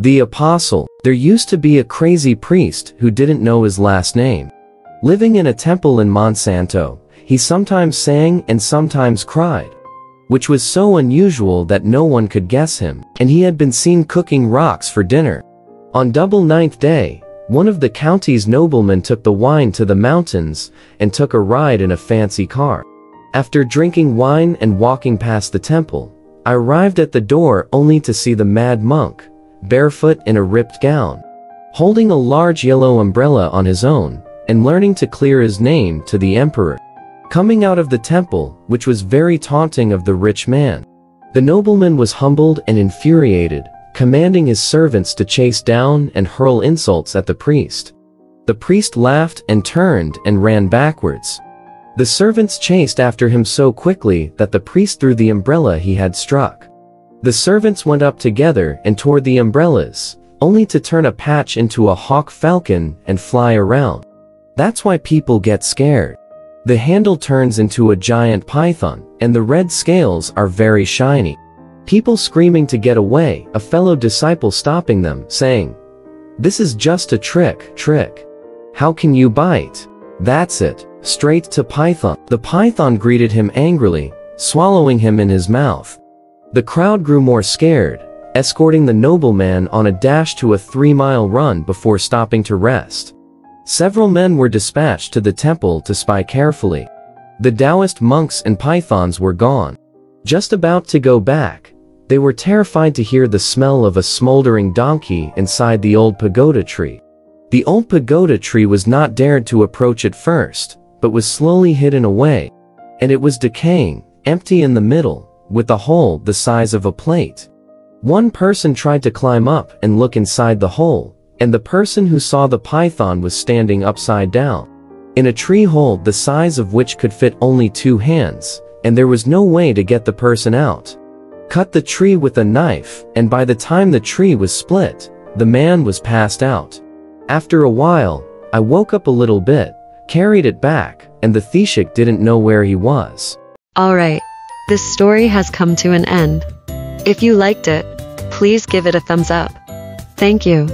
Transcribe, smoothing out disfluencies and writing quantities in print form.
The apostle. There used to be a crazy priest who didn't know his last name. Living in a temple in Monsanto, he sometimes sang and sometimes cried, which was so unusual that no one could guess him, and he had been seen cooking rocks for dinner. On double ninth day, one of the county's noblemen took the wine to the mountains and took a ride in a fancy car. After drinking wine and walking past the temple, I arrived at the door only to see the mad monk, barefoot in a ripped gown, holding a large yellow umbrella on his own, and learning to clear his name to the emperor. Coming out of the temple, which was very taunting of the rich man, the nobleman was humbled and infuriated, commanding his servants to chase down and hurl insults at the priest. The priest laughed and turned and ran backwards. The servants chased after him so quickly that the priest threw the umbrella he had struck. The servants went up together and tore the umbrellas, only to turn a patch into a hawk falcon and fly around. That's why people get scared. The handle turns into a giant python, and the red scales are very shiny. People screaming to get away, a fellow disciple stopping them, saying, "This is just a trick. How can you bite? That's it, straight to python." The python greeted him angrily, swallowing him in his mouth. The crowd grew more scared, escorting the nobleman on a dash to a 3-mile run before stopping to rest. Several men were dispatched to the temple to spy carefully. The Daoist monks and pythons were gone. Just about to go back, they were terrified to hear the smell of a smoldering donkey inside the old pagoda tree. The old pagoda tree was not dared to approach at first, but was slowly hidden away, and it was decaying, empty in the middle, with a hole the size of a plate. One person tried to climb up and look inside the hole, and the person who saw the python was standing upside down, in a tree hole the size of which could fit only 2 hands, and there was no way to get the person out. Cut the tree with a knife, and by the time the tree was split, the man was passed out. After a while, I woke up a little bit, carried it back, and the Theshik didn't know where he was. Alright, this story has come to an end. If you liked it, please give it a thumbs up. Thank you.